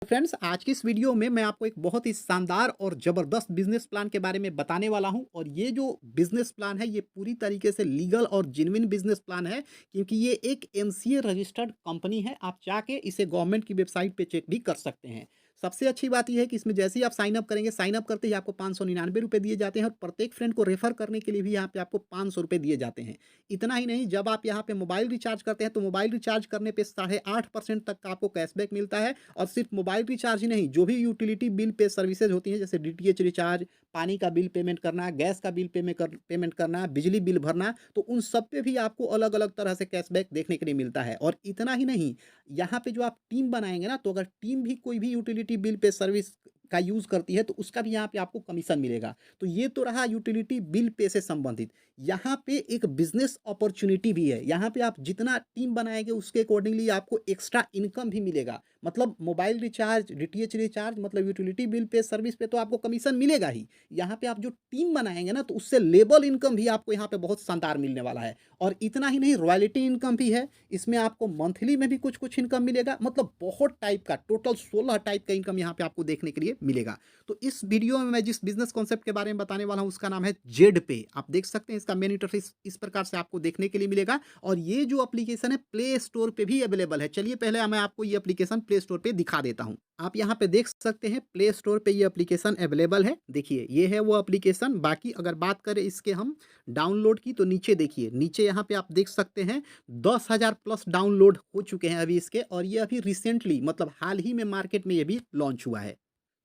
Friends, आज की इस वीडियो में मैं आपको एक बहुत ही शानदार और ज़बरदस्त बिजनेस प्लान के बारे में बताने वाला हूं। और ये जो बिजनेस प्लान है ये पूरी तरीके से लीगल और जेन्युइन बिजनेस प्लान है, क्योंकि ये एक एमसीए रजिस्टर्ड कंपनी है। आप जाके इसे गवर्नमेंट की वेबसाइट पे चेक भी कर सकते हैं। सबसे अच्छी बात यह है कि इसमें जैसे ही आप साइन अप करेंगे, साइन अप करते ही आपको 599 रुपये दिए जाते हैं और प्रत्येक फ्रेंड को रेफर करने के लिए भी यहाँ पे आपको 500 रुपये दिए जाते हैं। इतना ही नहीं, जब आप यहाँ पे मोबाइल रिचार्ज करते हैं तो मोबाइल रिचार्ज करने पे 8.5% तक का आपको कैशबैक मिलता है। और सिर्फ मोबाइल रिचार्ज ही नहीं, जो भी यूटिलिटी बिल पे सर्विसेज होती हैं, जैसे डीटीएच रिचार्ज, पानी का बिल पेमेंट करना, गैस का बिल पेमेंट करना, बिजली बिल भरना, तो उन सब पे भी आपको अलग अलग तरह से कैशबैक देखने के लिए मिलता है। और इतना ही नहीं, यहाँ पे जो आप टीम बनाएंगे ना, तो अगर टीम भी कोई भी यूटिलिटी बिल पे सर्विस का यूज़ करती है तो उसका भी यहाँ पे आपको कमीशन मिलेगा। तो ये तो रहा यूटिलिटी बिल पे से संबंधित। यहाँ पे एक बिजनेस अपॉर्चुनिटी भी है। यहाँ पे आप जितना टीम बनाएंगे उसके अकॉर्डिंगली आपको एक्स्ट्रा इनकम भी मिलेगा। मतलब मोबाइल रिचार्ज, डीटीएच रिचार्ज, मतलब यूटिलिटी बिल पे सर्विस पे तो आपको कमीशन मिलेगा ही। यहाँ पे आप जो टीम बनाएंगे ना, तो उससे लेबल इनकम भी आपको यहाँ पे बहुत शानदार मिलने वाला है। और इतना ही नहीं, रॉयल्टी इनकम भी है इसमें। आपको मंथली में भी कुछ कुछ इनकम मिलेगा। मतलब बहुत टाइप का, टोटल 16 टाइप का इनकम यहाँ पे आपको देखने के लिए मिलेगा। तो इस वीडियो में मैं जिस बिजनेस कॉन्सेप्ट के बारे में बताने वाला हूँ उसका नाम है जेड पे। आप देख सकते हैं इसका मेन इंटरफेस इस प्रकार से आपको देखने के लिए मिलेगा। और ये जो एप्लीकेशन है प्ले स्टोर पे भी अवेलेबल है। चलिए पहले मैं आपको ये एप्लीकेशन प्ले स्टोर पे दिखा देता हूँ। आप यहाँ पे देख सकते हैं प्ले स्टोर पे ये एप्लीकेशन अवेलेबल है। देखिए ये है वो एप्लीकेशन। बाकी अगर बात करें इसके हम डाउनलोड की, तो नीचे देखिए, नीचे यहाँ पे आप देख सकते हैं 10,000 प्लस डाउनलोड हो चुके हैं अभी इसके। और ये अभी रिसेंटली, मतलब हाल ही में मार्केट में ये भी लॉन्च हुआ है।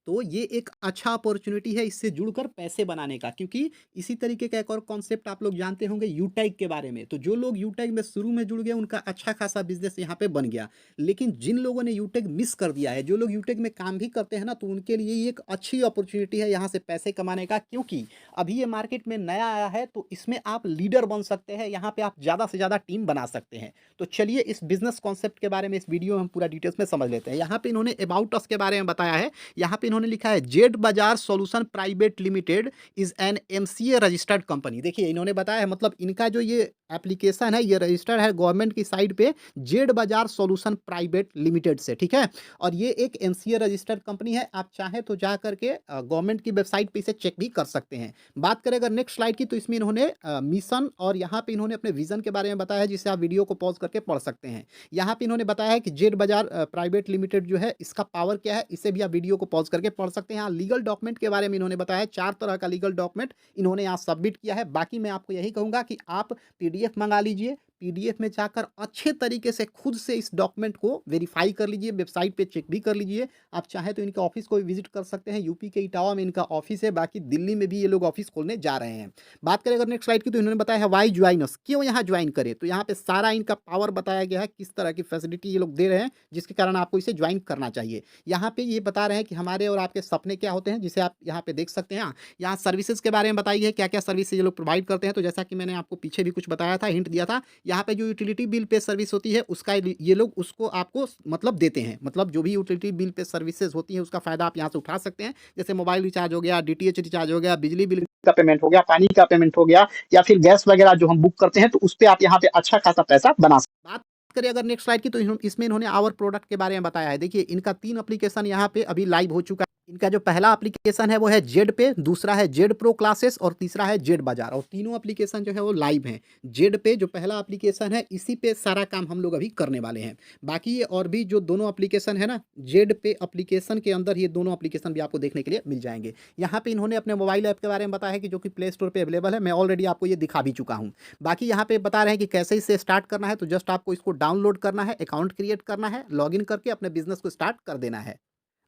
तो ये एक अच्छा अपॉर्चुनिटी है इससे जुड़कर पैसे बनाने का। क्योंकि इसी तरीके का एक और कॉन्सेप्ट आप लोग जानते होंगे यूटैग के बारे में। तो जो लोग यूटैग में शुरू में जुड़ गए उनका अच्छा खासा बिजनेस यहाँ पे बन गया। लेकिन जिन लोगों ने यूटैग मिस कर दिया है, जो लोग यूटैग में काम भी करते हैं ना, तो उनके लिए ये एक अच्छी अपॉर्चुनिटी है यहाँ से पैसे कमाने का। क्योंकि अभी ये मार्केट में नया आया है, तो इसमें आप लीडर बन सकते हैं। यहाँ पे आप ज़्यादा से ज़्यादा टीम बना सकते हैं। तो चलिए इस बिजनेस कॉन्सेप्ट के बारे में इस वीडियो में हम पूरा डिटेल्स में समझ लेते हैं। यहाँ पे इन्होंने अबाउट अस के बारे में बताया है। यहाँ पे इन्होंने लिखा है जेड बाजार solution private limited is an MCA registered company. देखिए इन्होंने बताया है, मतलब इनका जो ये एप्लीकेशन है ये रजिस्टर्ड है गवर्नमेंट की साइट पे जेड बाजार सॉल्यूशन प्राइवेट लिमिटेड से, ठीक है। और ये एक एमसीए रजिस्टर्ड कंपनी है। आप चाहें तो जा करके गवर्नमेंट की वेबसाइट पे इसे चेक भी कर सकते हैं। बात करें अगर नेक्स्ट स्लाइड की, तो इसमें इन्होंने मिशन और यहाँ पे इन्होंने अपने विजन के बारे में बताया है, जिसे आप वीडियो को पॉज करके पढ़ सकते हैं। यहाँ पे इन्होंने बताया है कि जेड बाजार प्राइवेट लिमिटेड जो है इसका पावर क्या है, इसे भी आप वीडियो को पॉज करके पढ़ सकते हैं। यहाँ लीगल डॉक्यूमेंट के बारे में इन्होंने बताया, 4 तरह का लीगल डॉक्यूमेंट इन्होंने यहाँ सबमिट किया है। बाकी मैं आपको यही कहूँगा कि आप पीडीएफ मंगा लीजिए। पीडीएफ में जाकर अच्छे तरीके से खुद से इस डॉक्यूमेंट को वेरीफाई कर लीजिए, वेबसाइट पे चेक भी कर लीजिए। आप चाहें तो इनके ऑफिस को भी विजिट कर सकते हैं। यूपी के इटावा में इनका ऑफिस है। बाकी दिल्ली में भी ये लोग ऑफिस खोलने जा रहे हैं। बात करें अगर नेक्स्ट स्लाइड की, तो इन्होंने बताया है वाई ज्वाइन अस, क्यों यहाँ ज्वाइन करें। तो यहाँ पे सारा इनका पावर बताया गया है, किस तरह की फैसिलिटी ये लोग दे रहे हैं जिसके कारण आपको इसे ज्वाइन करना चाहिए। यहाँ पे ये बता रहे हैं कि हमारे और आपके सपने क्या होते हैं, जिसे आप यहाँ पे देख सकते हैं। यहाँ सर्विसेज के बारे में बताई है, क्या क्या सर्विसेज ये लोग प्रोवाइड करते हैं। तो जैसा कि मैंने आपको पीछे भी कुछ बताया था, हिंट दिया था, यहाँ पे जो यूटिलिटी बिल पे सर्विस होती है उसका ये लोग उसको आपको मतलब देते हैं। मतलब जो भी यूटिलिटी बिल पे सर्विसेज होती है उसका फायदा आप यहाँ से उठा सकते हैं। जैसे मोबाइल रिचार्ज हो गया, डीटीएच रिचार्ज हो गया, बिजली बिल का पेमेंट हो गया, पानी का पेमेंट हो गया, या फिर गैस वगैरह जो हम बुक करते हैं, तो उस पे आप यहाँ पे अच्छा खासा पैसा बना सकते हैं। बात करें अगर नेक्स्ट स्लाइड की, तो इसमें इन्होंने आवर प्रोडक्ट के बारे में बताया है। देखिए इनका 3 एप्लीकेशन यहाँ पे अभी लाइव हो चुका है। इनका जो पहला एप्लीकेशन है वो है जेड पे, दूसरा है जेड प्रो क्लासेस और तीसरा है जेड बाजार। और तीनों एप्लीकेशन जो है वो लाइव हैं। जेड पे जो पहला एप्लीकेशन है, इसी पे सारा काम हम लोग अभी करने वाले हैं। बाकी ये और भी जो दोनों एप्लीकेशन है ना, जेड पे एप्लीकेशन के अंदर ये दोनों एप्लीकेशन भी आपको देखने के लिए मिल जाएंगे। यहाँ पे इन्होंने अपने मोबाइल ऐप के बारे में बताया है कि जो कि प्ले स्टोर पे अवेलेबल है। मैं ऑलरेडी आपको ये दिखा भी चुका हूँ। बाकी यहाँ पे बता रहे हैं कि कैसे इसे स्टार्ट करना है। तो जस्ट आपको इसको डाउनलोड करना है, अकाउंट क्रिएट करना है, लॉगिन करके अपने बिजनेस को स्टार्ट कर देना है।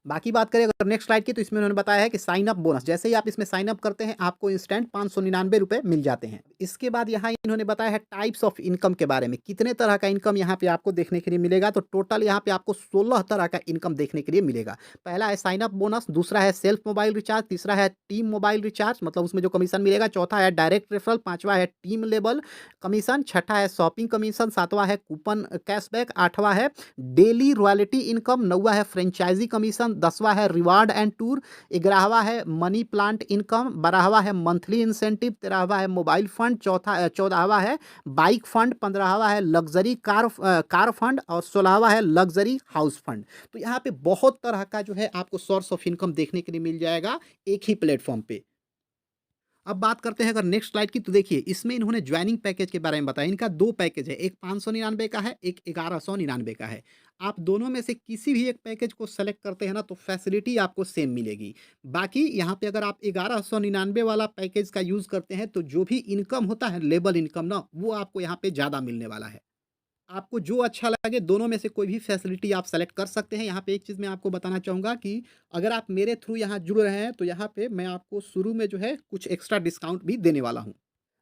बाकी बात करें अगर नेक्स्ट स्लाइड की, तो इसमें उन्होंने बताया है कि साइन अप बोनस, जैसे ही आप इसमें साइन अप करते हैं आपको इंस्टेंट 599 रुपये मिल जाते हैं। इसके बाद यहाँ इन्होंने बताया है टाइप्स ऑफ इनकम के बारे में, कितने तरह का इनकम यहाँ पे आपको देखने के लिए मिलेगा। तो टोटल यहाँ पे आपको 16 तरह का इनकम देखने के लिए मिलेगा। पहला है साइन अप बोनस, दूसरा है सेल्फ मोबाइल रिचार्ज, तीसरा है टीम मोबाइल रिचार्ज, मतलब उसमें जो कमीशन मिलेगा, चौथा है डायरेक्ट रेफरल, पांचवा है टीम लेबल कमीशन, छठा है शॉपिंग कमीशन, सातवां है कूपन कैशबैक, आठवां है डेली रॉयल्टी इनकम, नौवा है फ्रेंचाइजी कमीशन, कमीशन, 10वां है रिवार्ड एंड टूर, 11वां है मनी प्लांट इनकम, 12वां है मंथली इंसेंटिव, 13वां है मोबाइल फंड, 14वां है बाइक फंड, 15वां है लग्जरी कार फंड और 16वां है लग्जरी हाउस फंड। तो यहाँ पे बहुत तरह का जो है आपको सोर्स ऑफ इनकम देखने के लिए मिल जाएगा एक ही प्लेटफॉर्म पे। अब बात करते हैं अगर नेक्स्ट स्लाइड की, तो देखिए इसमें इन्होंने ज्वाइनिंग पैकेज के बारे में बताया। इनका 2 पैकेज है, एक 599 का है, एक 1199 का है। आप दोनों में से किसी भी एक पैकेज को सेलेक्ट करते हैं ना, तो फैसिलिटी आपको सेम मिलेगी। बाकी यहाँ पे अगर आप 1199 वाला पैकेज का यूज़ करते हैं, तो जो भी इनकम होता है लेबल इनकम ना, वो आपको यहाँ पे ज़्यादा मिलने वाला है। आपको जो अच्छा लगे दोनों में से कोई भी फैसिलिटी आप सेलेक्ट कर सकते हैं। यहाँ पे एक चीज़ मैं आपको बताना चाहूँगा कि अगर आप मेरे थ्रू यहाँ जुड़ रहे हैं, तो यहाँ पे मैं आपको शुरू में जो है कुछ एक्स्ट्रा डिस्काउंट भी देने वाला हूँ।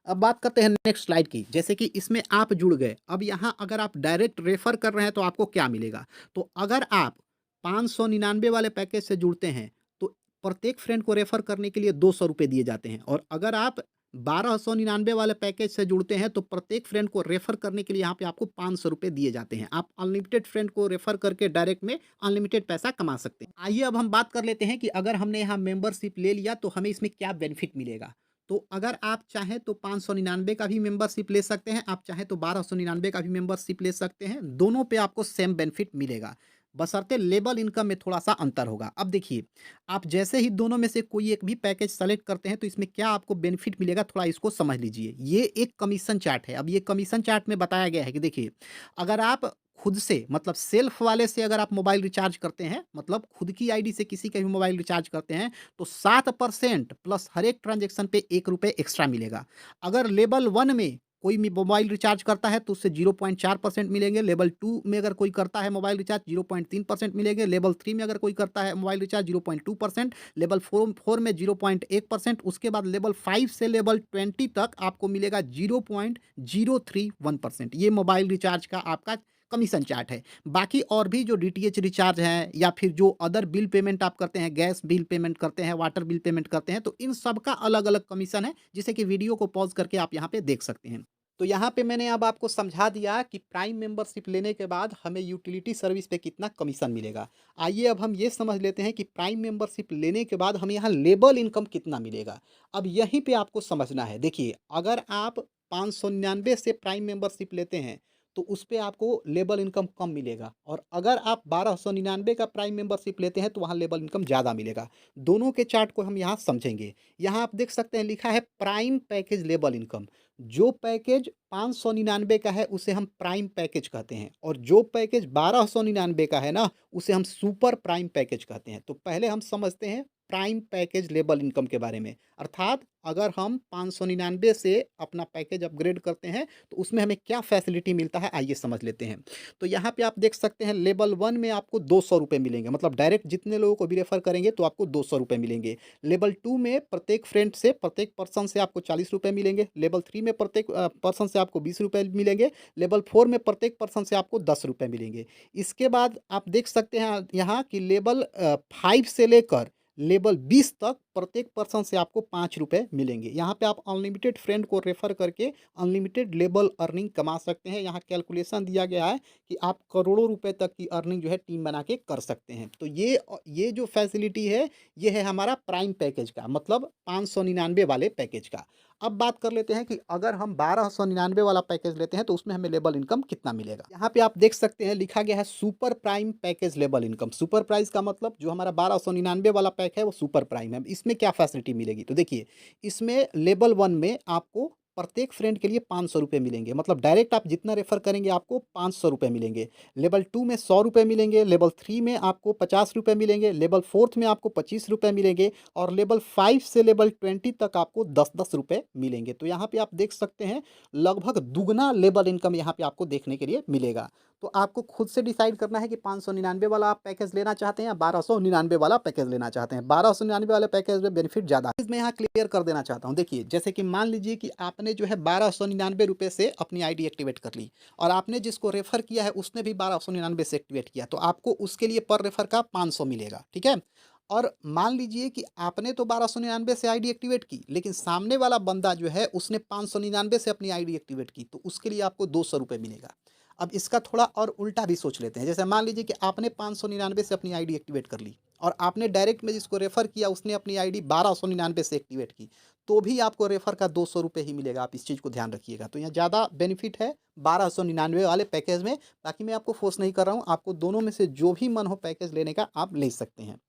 अब बात करते हैं नेक्स्ट स्लाइड की। जैसे कि इसमें आप जुड़ गए, अब यहाँ अगर आप डायरेक्ट रेफ़र कर रहे हैं तो आपको क्या मिलेगा? तो अगर आप 599 वाले पैकेज से जुड़ते हैं, तो प्रत्येक फ्रेंड को रेफ़र करने के लिए ₹200 दिए जाते हैं, और अगर आप 1299 वाले पैकेज से जुड़ते हैं, तो प्रत्येक फ्रेंड को रेफ़र करने के लिए यहाँ पे आपको ₹500 दिए जाते हैं। आप अनलिमिटेड फ्रेंड को रेफ़र करके डायरेक्ट में अनलिमिटेड पैसा कमा सकते हैं। आइए अब हम बात कर लेते हैं कि अगर हमने यहाँ मेंबरशिप ले लिया, तो हमें इसमें क्या बेनिफिट मिलेगा? तो अगर आप चाहें तो 599 का भी मेंबरशिप ले सकते हैं, आप चाहें तो 1299 का भी मेंबरशिप ले सकते हैं। दोनों पे आपको सेम बेनिफिट मिलेगा, बशर्ते लेबल इनकम में थोड़ा-सा अंतर होगा। अब देखिए, आप जैसे ही दोनों में से कोई एक भी पैकेज सेलेक्ट करते हैं, तो इसमें क्या आपको बेनिफिट मिलेगा, थोड़ा इसको समझ लीजिए। ये एक कमीशन चार्ट है। अब ये कमीशन चार्ट में बताया गया है कि देखिए, अगर आप खुद से मतलब सेल्फ वाले से अगर आप मोबाइल रिचार्ज करते हैं, मतलब खुद की आईडी से किसी का भी मोबाइल रिचार्ज करते हैं, तो 7% प्लस हर एक ट्रांज़ैक्शन पे ₹1 एक्स्ट्रा मिलेगा। अगर लेवल 1 में कोई भी मोबाइल रिचार्ज करता है, तो उससे 0.4% मिलेंगे। लेवल 2 में अगर कोई करता है मोबाइल रिचार्ज, 0.3% मिलेंगे। लेवल 3 में अगर कोई करता है मोबाइल रिचार्ज, 0.2%। लेवल 4 में 0.1%। उसके बाद लेवल 5 से लेवल 20 तक आपको मिलेगा 0.031%। ये मोबाइल रिचार्ज का आपका कमीशन चार्ट है। बाकी और भी जो डीटीएच रिचार्ज हैं, या फिर जो अदर बिल पेमेंट आप करते हैं, गैस बिल पेमेंट करते हैं, वाटर बिल पेमेंट करते हैं, तो इन सब का अलग-अलग कमीशन है, जिसे कि वीडियो को पॉज़ करके आप यहाँ पे देख सकते हैं। तो यहाँ पे मैंने अब आपको समझा दिया कि प्राइम मेंबरशिप लेने के बाद हमें यूटिलिटी सर्विस पे कितना कमीशन मिलेगा। आइए अब हम ये समझ लेते हैं कि प्राइम मेंबरशिप लेने के बाद हमें यहाँ लेबल इनकम कितना मिलेगा। अब यहीं पे आपको समझना है। देखिए, अगर आप 599 से प्राइम मेंबरशिप लेते हैं, तो उस पे आपको लेबल इनकम कम मिलेगा, और अगर आप 1299 का प्राइम मेंबरशिप लेते हैं, तो वहाँ लेबल इनकम ज़्यादा मिलेगा। दोनों के चार्ट को हम यहाँ समझेंगे। यहाँ आप देख सकते हैं लिखा है प्राइम पैकेज लेबल इनकम। जो पैकेज 599 का है, उसे हम प्राइम पैकेज कहते हैं, और जो पैकेज 1299 का है ना, उसे हम सुपर प्राइम पैकेज कहते हैं। तो पहले हम समझते हैं प्राइम पैकेज लेबल इनकम के बारे में। अर्थात अगर हम 599 से अपना पैकेज अपग्रेड करते हैं, तो उसमें हमें क्या फैसिलिटी मिलता है, आइए समझ लेते हैं। तो यहाँ पे आप देख सकते हैं लेवल 1 में आपको ₹200 मिलेंगे, मतलब डायरेक्ट जितने लोगों को भी रेफ़र करेंगे तो आपको ₹200 मिलेंगे। लेवल 2 में प्रत्येक फ्रेंड से, प्रत्येक पर्सन से आपको ₹40 मिलेंगे। लेवल 3 में प्रत्येक पर्सन से आपको ₹20 मिलेंगे। लेवल 4 में प्रत्येक पर्सन से आपको ₹10 मिलेंगे। इसके बाद आप देख सकते हैं यहाँ कि लेवल 5 से लेकर लेवल 20 तक प्रत्येक पर्सन से आपको ₹5 मिलेंगे। यहाँ पे आप अनलिमिटेड फ्रेंड को रेफ़र करके अनलिमिटेड लेबल अर्निंग कमा सकते हैं। यहाँ कैलकुलेशन दिया गया है कि आप करोड़ों रुपए तक की अर्निंग जो है टीम बना के कर सकते हैं। तो ये जो फैसिलिटी है, ये है हमारा प्राइम पैकेज का, मतलब 599 वाले पैकेज का। अब बात कर लेते हैं कि अगर हम 1299 वाला पैकेज लेते हैं, तो उसमें हमें लेबल इनकम कितना मिलेगा। यहाँ पे आप देख सकते हैं लिखा गया है super prime package label income. Super price का मतलब जो हमारा 1299 वाला पैक है, वो सुपर प्राइम है। इसमें क्या फैसिलिटी मिलेगी, तो देखिए, इसमें लेवल 1 में आपको प्रत्येक फ्रेंड के लिए ₹500 मिलेंगे, मतलब डायरेक्ट आप जितना रेफ़र करेंगे आपको ₹500 मिलेंगे। लेवल 2 में ₹100 मिलेंगे, लेवल 3 में आपको ₹50 मिलेंगे, लेवल 4th में आपको ₹25 मिलेंगे, और लेवल 5 से लेवल 20 तक आपको ₹10-10 मिलेंगे। तो यहाँ पे आप देख सकते हैं लगभग दुगना लेबल इनकम यहाँ पे आपको देखने के लिए मिलेगा। तो आपको खुद से डिसाइड करना है कि 599 वाला आप पैकेज लेना चाहते हैं या 1299 वाला पैकेज लेना चाहते हैं। 1299 वाले पैकेज में बेनिफिट ज़्यादा है। मैं यहाँ क्लियर कर देना चाहता हूँ। देखिए, जैसे कि मान लीजिए कि आपने जो है ₹1299 से अपनी आईडी एक्टिवेट कर ली, और आपने जिसको रेफ़र किया है उसने भी 1299 से एक्टिवेट किया, तो आपको उसके लिए पर रेफ़र का 500 मिलेगा, ठीक है? और मान लीजिए कि आपने तो 1299 से आईडी एक्टिवेट की, लेकिन सामने वाला बंदा जो है उसने 599 से अपनी आईडी एक्टिवेट की, तो उसके लिए आपको ₹200 मिलेगा। अब इसका थोड़ा और उल्टा भी सोच लेते हैं। जैसे मान लीजिए कि आपने 599 से अपनी आईडी एक्टिवेट कर ली और आपने डायरेक्ट में जिसको रेफ़र किया उसने अपनी आईडी 1299 से एक्टिवेट की, तो भी आपको रेफ़र का ₹200 ही मिलेगा। आप इस चीज़ को ध्यान रखिएगा। तो यहाँ ज़्यादा बेनिफिट है 1299 वाले पैकेज में। बाकी मैं आपको फ़ोर्स नहीं कर रहा हूँ, आपको दोनों में से जो भी मन हो पैकेज लेने का आप ले सकते हैं।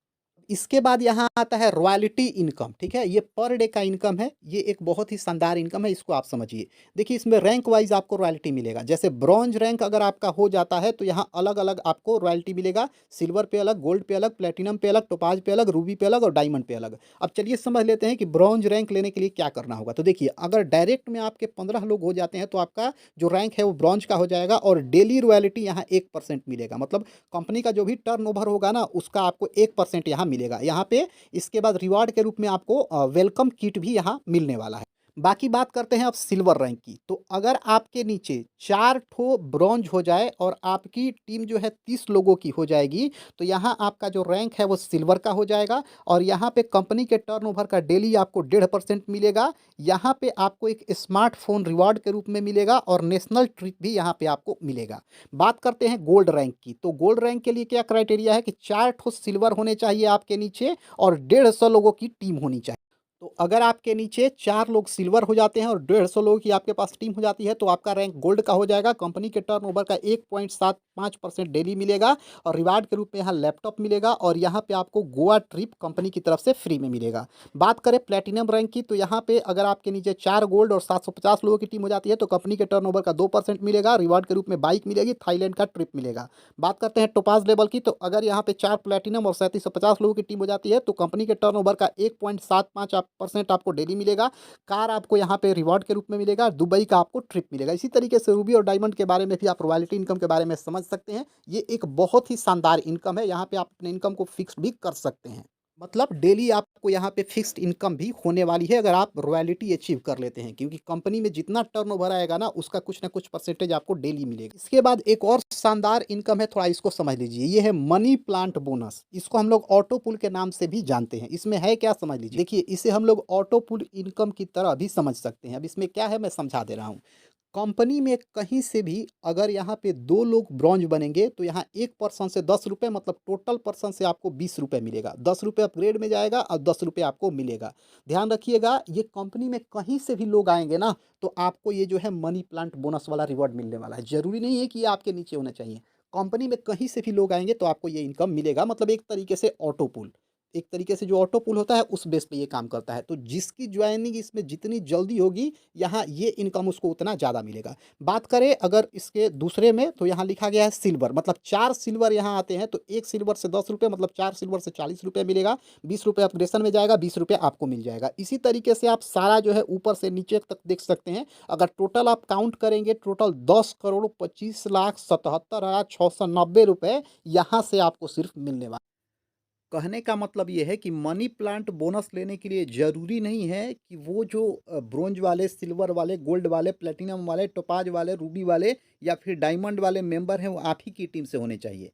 इसके बाद यहाँ आता है रॉयल्टी इनकम, ठीक है? ये पर डे का इनकम है, ये एक बहुत ही शानदार इनकम है, इसको आप समझिए। देखिए इसमें रैंक वाइज़ आपको रॉयल्टी मिलेगा, जैसे ब्रॉन्ज रैंक अगर आपका हो जाता है तो यहाँ अलग-अलग आपको रॉयल्टी मिलेगा, सिल्वर पे अलग, गोल्ड पे अलग, प्लैटिनम पे अलग, टोपाज़ पे अलग, रूबी पे अलग और डायमंड पे अलग। अब चलिए समझ लेते हैं कि ब्रॉन्ज रैंक लेने के लिए क्या करना होगा। तो देखिए अगर डायरेक्ट में आपके 15 लोग हो जाते हैं तो आपका जो रैंक है वो ब्रॉन्ज का हो जाएगा और डेली रॉयल्टी यहाँ 1% मिलेगा। मतलब कंपनी का जो भी टर्नओवर होगा ना उसका आपको 1% यहाँ मिलेगा। यहाँ पे इसके बाद रिवार्ड के रूप में आपको वेलकम किट भी यहाँ मिलने वाला है। बाकी बात करते हैं अब सिल्वर रैंक की। तो अगर आपके नीचे 4 ठो ब्रॉन्ज हो जाए और आपकी टीम जो है 30 लोगों की हो जाएगी, तो यहाँ आपका जो रैंक है वो सिल्वर का हो जाएगा और यहाँ पे कंपनी के टर्नओवर का डेली आपको 1.5% मिलेगा। यहाँ पे आपको एक स्मार्टफ़ोन रिवार्ड के रूप में मिलेगा और नेशनल ट्रिप भी यहाँ पे आपको मिलेगा। बात करते हैं गोल्ड रैंक की। तो गोल्ड रैंक के लिए क्या क्राइटेरिया है कि 4 ठो सिल्वर होने चाहिए आपके नीचे और 150 लोगों की टीम होनी चाहिए। तो अगर आपके नीचे 4 लोग सिल्वर हो जाते हैं और 150 लोगों की आपके पास टीम हो जाती है तो आपका रैंक गोल्ड का हो जाएगा। कंपनी के टर्नओवर का 1.75% डेली मिलेगा और रिवार्ड के रूप में यहाँ लैपटॉप मिलेगा और यहाँ पे आपको गोवा ट्रिप कंपनी की तरफ से फ्री में मिलेगा। बात करें प्लैटिनम रैंक की, तो यहाँ पे अगर आपके नीचे 4 गोल्ड और 750 लोगों की टीम हो जाती है तो कंपनी के टर्नओवर का 2% मिलेगा, रिवार्ड के रूप में बाइक मिलेगी, थाईलैंड का ट्रिप मिलेगा। बात करते हैं टोपाज लेवल की, तो अगर यहाँ पे 4 प्लैटिनम और 3750 लोगों की टीम हो जाती है तो कंपनी के टर्नओवर का 1.75% आपको डेली मिलेगा। कार आपको यहाँ पे रिवॉर्ड के रूप में मिलेगा, दुबई का आपको ट्रिप मिलेगा। इसी तरीके से रूबी और डायमंड के बारे में भी आप रॉयल्टी इनकम के बारे में समझ सकते हैं। ये एक बहुत ही शानदार इनकम है, यहाँ पे आप अपने इनकम को फिक्स भी कर सकते हैं। मतलब डेली आपको यहाँ पे फिक्स्ड इनकम भी होने वाली है अगर आप रॉयल्टी अचीव कर लेते हैं, क्योंकि कंपनी में जितना टर्नओवर आएगा ना उसका कुछ ना कुछ परसेंटेज आपको डेली मिलेगा। इसके बाद एक और शानदार इनकम है, थोड़ा इसको समझ लीजिए। ये है मनी प्लांट बोनस। इसको हम लोग ऑटो पुल के नाम से भी जानते हैं। इसमें है क्या समझ लीजिए। देखिए इसे हम लोग ऑटो पुल इनकम की तरह भी समझ सकते हैं। अब इसमें क्या है मैं समझा दे रहा हूँ। कंपनी में कहीं से भी अगर यहाँ पे 2 लोग ब्रॉन्ज बनेंगे तो यहाँ 1 पर्सन से ₹10, मतलब टोटल पर्सन से आपको ₹20 मिलेगा। ₹10 अपग्रेड में जाएगा और ₹10 आपको मिलेगा। ध्यान रखिएगा ये कंपनी में कहीं से भी लोग आएँगे ना तो आपको ये जो है मनी प्लांट बोनस वाला रिवॉर्ड मिलने वाला है। ज़रूरी नहीं है कि ये आपके नीचे होना चाहिए। कंपनी में कहीं से भी लोग आएँगे तो आपको ये इनकम मिलेगा, मतलब एक तरीके से ऑटो पुल। एक तरीके से जो ऑटो पुल होता है उस बेस पे ये काम करता है। तो जिसकी जॉइनिंग इसमें जितनी जल्दी होगी यहाँ ये इनकम उसको उतना ज़्यादा मिलेगा। बात करें अगर इसके दूसरे में तो यहाँ लिखा गया है सिल्वर, मतलब 4 सिल्वर यहाँ आते हैं तो 1 सिल्वर से ₹10, मतलब 4 सिल्वर से ₹40 मिलेगा। ₹20 अपग्रेडेशन में जाएगा, ₹20 आपको मिल जाएगा। इसी तरीके से आप सारा जो है ऊपर से नीचे तक देख सकते हैं। अगर टोटल आप काउंट करेंगे टोटल ₹10,25,77,690 यहाँ से आपको सिर्फ मिलने वाला। कहने का मतलब ये है कि मनी प्लांट बोनस लेने के लिए ज़रूरी नहीं है कि वो जो ब्रोंज वाले, सिल्वर वाले, गोल्ड वाले, प्लेटिनम वाले, टोपाज वाले, रूबी वाले या फिर डायमंड वाले मेंबर हैं वो आप ही की टीम से होने चाहिए।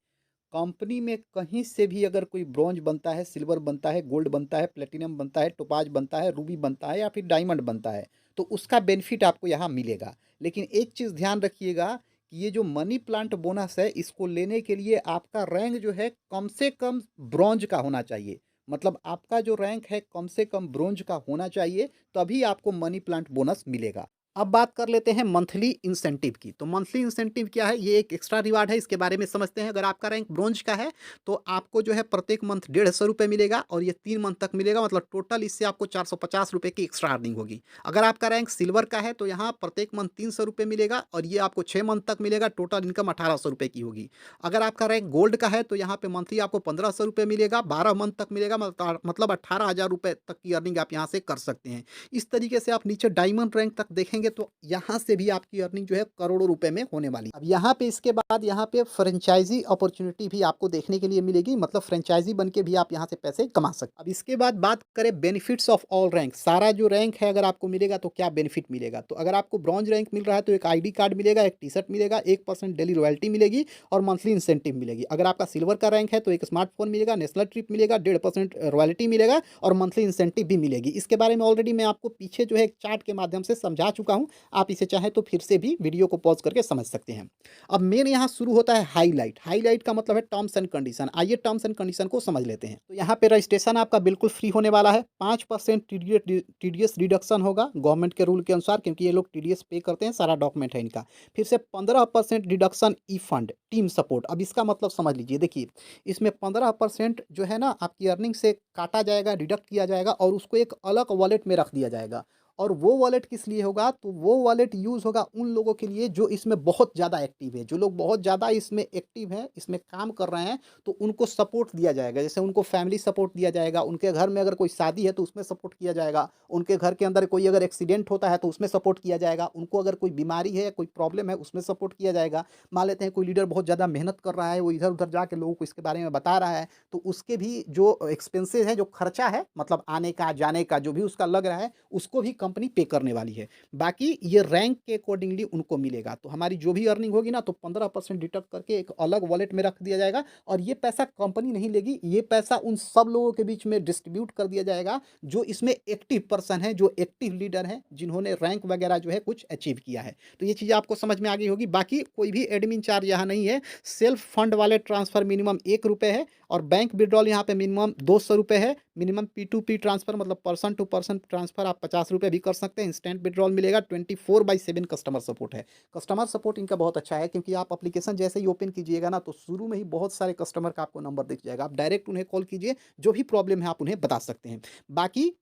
कंपनी में कहीं से भी अगर कोई ब्रॉन्ज बनता है, सिल्वर बनता है, गोल्ड बनता है, प्लेटिनम बनता है, टोपाज बनता है, रूबी बनता है या फिर डायमंड बनता है, तो उसका बेनिफिट आपको यहाँ मिलेगा। लेकिन एक चीज़ ध्यान रखिएगा कि ये जो मनी प्लांट बोनस है, इसको लेने के लिए आपका रैंक जो है कम से कम ब्रॉन्ज का होना चाहिए। मतलब आपका जो रैंक है कम से कम ब्रॉन्ज का होना चाहिए, तभी आपको मनी प्लांट बोनस मिलेगा। अब बात कर लेते हैं मंथली इंसेंटिव की। तो मंथली इंसेंटिव क्या है? ये एक एक्स्ट्रा रिवार्ड है, इसके बारे में समझते हैं। अगर आपका रैंक ब्रोंज का है तो आपको जो है प्रत्येक मंथ ₹150 मिलेगा और ये 3 मंथ तक मिलेगा, मतलब टोटल इससे आपको ₹450 की एक्स्ट्रा अर्निंग होगी। अगर आपका रैंक सिल्वर का है तो यहाँ प्रत्येक मंथ ₹300 मिलेगा और ये आपको 6 मंथ तक मिलेगा, टोटल इनकम ₹1800 की होगी। अगर आपका रैंक गोल्ड का है तो यहाँ पे मंथली आपको ₹1500 मिलेगा, 12 मंथ तक मिलेगा, मतलब ₹18,000 तक की अर्निंग आप यहाँ से कर सकते हैं। इस तरीके से आप नीचे डायमंड रैंक तक देखेंगे तो यहाँ से भी आपकी अर्निंग जो है करोड़ों रुपए में होने वाली। अब यहाँ पे इसके बाद यहाँ पे फ्रेंचाइजी अपॉर्चुनिटी भी आपको देखने के लिए मिलेगी, मतलब फ्रेंचाइजी बन के भी आप यहाँ से पैसे कमा सकते हैं। अब इसके बाद बात करें बेनिफिट्स ऑफ ऑल रैंक, सारा जो रैंक है अगर आपको मिलेगा तो क्या बेनिफिट मिलेगा। तो अगर आपको ब्रॉन्ज रैंक मिल रहा है तो एक आईडी कार्ड मिलेगा, एक टी शर्ट मिलेगा, 1% डेली रॉयल्टी मिलेगी और मंथली इंसेंटिव मिलेगी। अगर आपका सिल्वर का रैंक है तो एक स्मार्टफोन मिलेगा, नेशनल ट्रिप मिलेगा, 1.5% रॉयल्टी मिलेगा और मंथली इंसेंटिव भी मिलेगी। इसके बारे में ऑलरेडी मैं आपको पीछे जो है एक चार्ट के माध्यम से समझा चुका चुका हूँ, आप इसे चाहें तो फिर से भी वीडियो को पॉज़ करके समझ सकते हैं। अब मेन यहाँ शुरू होता है हाइलाइट, हाइलाइट का मतलब है टर्म्स एंड कंडीशन। आइए टर्म्स एंड कंडीशन को समझ लेते हैं। तो यहाँ पे रजिस्ट्रेशन आपका बिल्कुल फ्री होने वाला है, 5% टीडीएस रिडक्शन होगा गवर्नमेंट के रूल के अनुसार, क्योंकि ये लोग टीडीएस पे करते हैं, सारा डॉक्यूमेंट है इनका। फिर से 15% रिडक्शन ई फंड टीम सपोर्ट। अब इसका मतलब समझ लीजिए, देखिए इसमें 15% जो है ना आपकी अर्निंग से काटा जाएगा, डिडक्ट किया जाएगा और उसको एक अलग वॉलेट में रख दिया जाएगा। और वो वॉलेट किस लिए होगा? तो वो वॉलेट यूज़ होगा उन लोगों के लिए जो इसमें बहुत ज़्यादा एक्टिव है। जो लोग बहुत ज़्यादा इसमें एक्टिव हैं, इसमें काम कर रहे हैं, तो उनको सपोर्ट दिया जाएगा। जैसे उनको फैमिली सपोर्ट दिया जाएगा, उनके घर में अगर कोई शादी है तो उसमें सपोर्ट किया जाएगा, उनके घर के अंदर कोई अगर एक्सीडेंट होता है तो उसमें सपोर्ट किया जाएगा, उनको अगर कोई बीमारी है, कोई प्रॉब्लम है उसमें सपोर्ट किया जाएगा। मान लेते हैं कोई लीडर बहुत ज़्यादा मेहनत कर रहा है, वो इधर-उधर जाके लोगों को इसके बारे में बता रहा है, तो उसके भी जो एक्सपेंसेस हैं, जो खर्चा है मतलब आने का, जाने का जो भी उसका लग रहा है, उसको भी कंपनी पे करने वाली है। बाकी ये रैंक के अकॉर्डिंगली उनको मिलेगा। तो हमारी जो भी अर्निंग होगी ना तो 15% डिडक्ट करके एक अलग वॉलेट में रख दिया जाएगा और ये पैसा कंपनी नहीं लेगी, ये पैसा उन सब लोगों के बीच में डिस्ट्रीब्यूट कर दिया जाएगा जो इसमें एक्टिव पर्सन हैं, जो एक्टिव लीडर हैं, जिन्होंने रैंक वगैरह जो है कुछ अचीव किया है। तो ये चीज़ आपको समझ में आ गई होगी। बाकी कोई भी एडमिन चार्ज यहाँ नहीं है। सेल्फ फंड वाले ट्रांसफ़र मिनिमम ₹1 है और बैंक विथड्रॉल यहाँ पे मिनिमम ₹200 है। मिनिमम P2P ट्रांसफ़र मतलब पर्सन टू पर्सन ट्रांसफ़र आप ₹50 भी कर सकते हैं। इंस्टेंट विथड्रॉल मिलेगा। 24/7 कस्टमर सपोर्ट है। कस्टमर सपोर्ट इनका बहुत अच्छा है, क्योंकि आप एप्लीकेशन जैसे ही ओपन कीजिएगा ना तो शुरू में ही बहुत सारे कस्टमर का आपको नंबर दिख जाएगा। आप डायरेक्ट उन्हें कॉल कीजिए, जो भी प्रॉब्लम है आप उन्हें बता सकते हैं। बाकी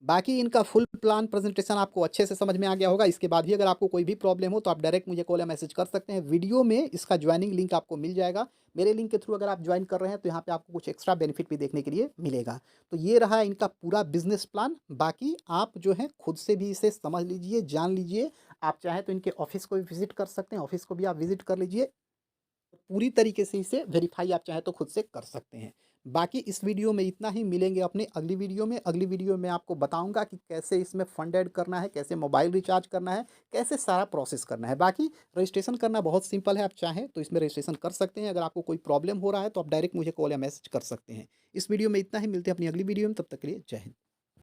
बाकी इनका फुल प्लान प्रेज़ेंटेशन आपको अच्छे से समझ में आ गया होगा। इसके बाद भी अगर आपको कोई भी प्रॉब्लम हो तो आप डायरेक्ट मुझे कॉल या मैसेज कर सकते हैं। वीडियो में इसका जॉइनिंग लिंक आपको मिल जाएगा। मेरे लिंक के थ्रू अगर आप जॉइन कर रहे हैं तो यहाँ पे आपको कुछ एक्स्ट्रा बेनिफिट भी देखने के लिए मिलेगा। तो ये रहा इनका पूरा बिज़नेस प्लान। बाकी आप जो है खुद से भी इसे समझ लीजिए, जान लीजिए। आप चाहें तो इनके ऑफ़िस को भी विज़िट कर सकते हैं। ऑफ़िस को भी आप विज़िट कर लीजिए। पूरी तरीके से इसे वेरीफ़ाई आप चाहें तो खुद से कर सकते हैं। बाकी इस वीडियो में इतना ही, मिलेंगे अपने अगली वीडियो में। अगली वीडियो में आपको बताऊँगा कि कैसे इसमें फंड ऐड करना है, कैसे मोबाइल रिचार्ज करना है, कैसे सारा प्रोसेस करना है। बाकी रजिस्ट्रेशन करना बहुत सिंपल है, आप चाहें तो इसमें रजिस्ट्रेशन कर सकते हैं। अगर आपको कोई प्रॉब्लम हो रहा है तो आप डायरेक्ट मुझे कॉल या मैसेज कर सकते हैं। इस वीडियो में इतना ही, मिलते हैं अपनी अगली वीडियो में, तब तक के लिए जय हिंद।